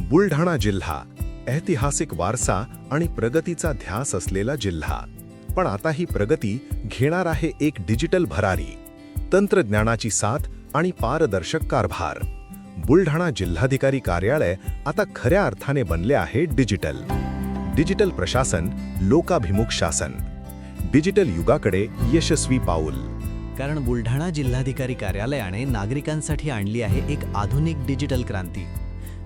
बुलढाणा जिल्हा ऐतिहासिक वारसा आणि प्रगतीचा ध्यास असलेला जिल्हा, पण आता ही प्रगती घेणार आहे एक डिजिटल भरारी, तंत्रज्ञानाची साथ आणि पारदर्शक कारभार. बुलढाणा जिल्हाधिकारी कार्यालय आता खऱ्या अर्थाने बनले आहे डिजिटल. डिजिटल प्रशासन, लोकाभिमुख शासन. डिजिटल युगाकडे यशस्वी पाऊल. कारण बुलढाणा जिल्हाधिकारी कार्यालयाने नागरिकांसाठी आणली आहे एक आधुनिक डिजिटल क्रांती.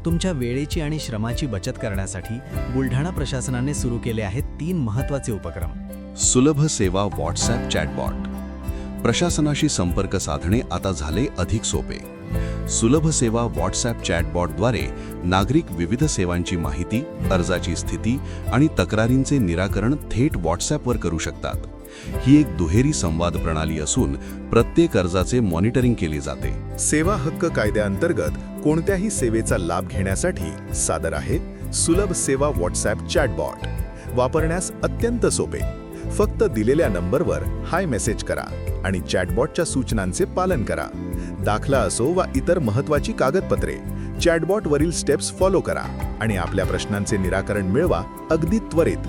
तुमच्या वेळेची आणि श्रमाची बचत करण्यासाठी बुलढाणा प्रशासनाने सुरू केले आहेत 3 महत्त्वाचे उपक्रम. सुलभ सेवा व्हॉट्सॲप चॅटबॉट. प्रशासनाशी संपर्क साधणे आता झाले अधिक सोपे. सुलभ सेवा व्हॉट्सॲप चॅटबॉटद्वारे नागरिक विविध सेवांची माहिती, अर्जाची स्थिती आणि तक्रारींचे निराकरण थेट व्हॉट्सॲपवर करू शकतात. ही एक दुहेरी संवाद प्रणाली असून प्रत्येक अर्जाचे मॉनिटरिंग केले जाते. सेवा हक्क कायद्याअंतर्गत कोणत्याही सेवेचा लाभ घेण्यासाठी सादर आहे सुलभ सेवा व्हॉट्सॲप चॅटबॉट. वापरण्यास अत्यंत सोपे. फक्त दिलेल्या नंबरवर हाय मेसेज करा आणि चॅटबॉटच्या सूचनांचे पालन करा. दाखला असो वा इतर महत्त्वाची कागदपत्रे, चॅटबॉटवरील स्टेप्स फॉलो करा आणि आपल्या प्रश्नांचे निराकरण मिळवा अगदी त्वरित.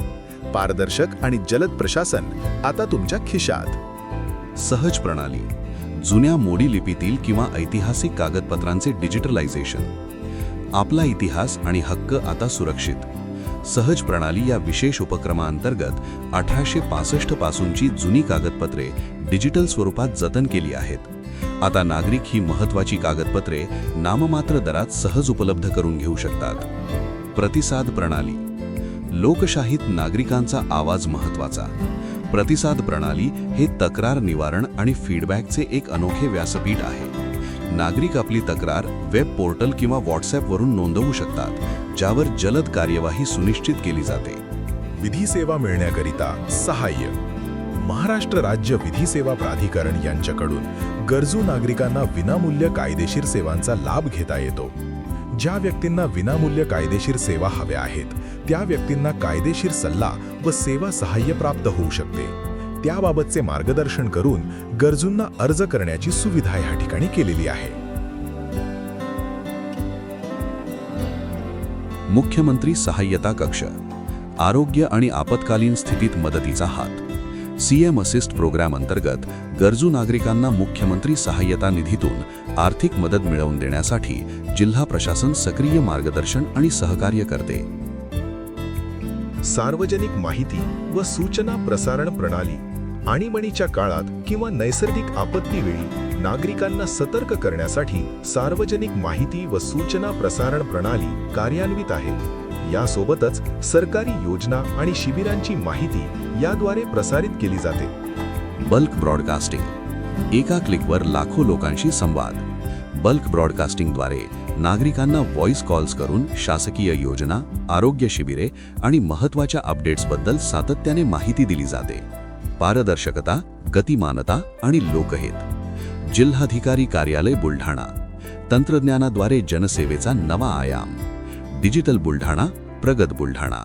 पारदर्शक आणि जलद प्रशासन आता तुमच्या खिशात. सहज प्रणाली. जुन्या मोडी लिपीतील किंवा ऐतिहासिक कागदपत्रांचे डिजिटलायझेशन. आपला इतिहास आणि हक्क आता सुरक्षित. सहज प्रणाली या विशेष उपक्रमाअंतर्गत 1865 पासूनची जुनी कागदपत्रे डिजिटल स्वरूपात जतन केली आहेत. आता नागरिक ही महत्त्वाची कागदपत्रे नाममात्र दरात सहज उपलब्ध करून घेऊ शकतात. प्रतिसाद प्रणाली. लोकशाहीत नागरिकांचा आवाज महत्त्वाचा. प्रतिसाद प्रणाली हे तक्रार निवारण आणि फीडबॅकचे एक अनोखे व्यासपीठ आहे. नागरिक आपली तक्रार वेब पोर्टल किंवा व्हॉट्सॲपवरून नोंदवू शकतात, ज्यावर जलद कार्यवाही सुनिश्चित केली जाते. विधी सेवा मिळण्याकरिता सहाय्य. महाराष्ट्र राज्य विधी सेवा प्राधिकरण यांच्याकडून गरजू नागरिकांना विनामूल्य कायदेशीर सेवांचा लाभ घेता येतो. ज्या व्यक्तींना विनामूल्य कायदेशीर सेवा हव्या आहेत, त्या व्यक्तींना कायदेशीर सल्ला व सेवा सहाय्य प्राप्त होऊ शकते. त्याबाबतचे मार्गदर्शन करून गरजूंना अर्ज करण्याची सुविधा या ठिकाणी केलेली आहे. मुख्यमंत्री सहाय्यता कक्ष. आरोग्य आणि आपत्कालीन स्थितीत मदतीचा हात. सीएम असिस्ट प्रोग्राम अंतर्गत गरजू नागरिकांना मुख्यमंत्री सहाय्यता निधीतून आर्थिक मदत मिळवून देण्यासाठी जिल्हा प्रशासन सक्रिय मार्गदर्शन आणि सहकार्य करते. सार्वजनिक माहिती व सूचना प्रसारण प्रणाली. आणीबाणीच्या काळात किंवा नैसर्गिक आपत्तीवेळी नागरिकांना सतर्क करण्यासाठी सार्वजनिक माहिती व सूचना प्रसारण प्रणाली कार्यान्वित आहे. यासोबतच सरकारी योजना आणि शिबिरांची माहिती याद्वारे प्रसारित केली जाते. Bulk broadcasting. एका क्लिकवर लाखो लोकांशी संवाद. बल्क ब्रॉडकास्टिंगद्वारे नागरिकांना व्हॉइस कॉल्स करून शासकीय योजना, आरोग्य शिबिरे आणि महत्त्वाच्या अपडेट्सबद्दल सातत्याने माहिती दिली जाते. पारदर्शकता, गतिमानता आणि लोकहित. जिल्हाधिकारी कार्यालय बुलढाणा. तंत्रज्ञानाद्वारे जनसेवेचा नवा आयाम. डिजिटल बुलढाणा, प्रगत बुलढाणा.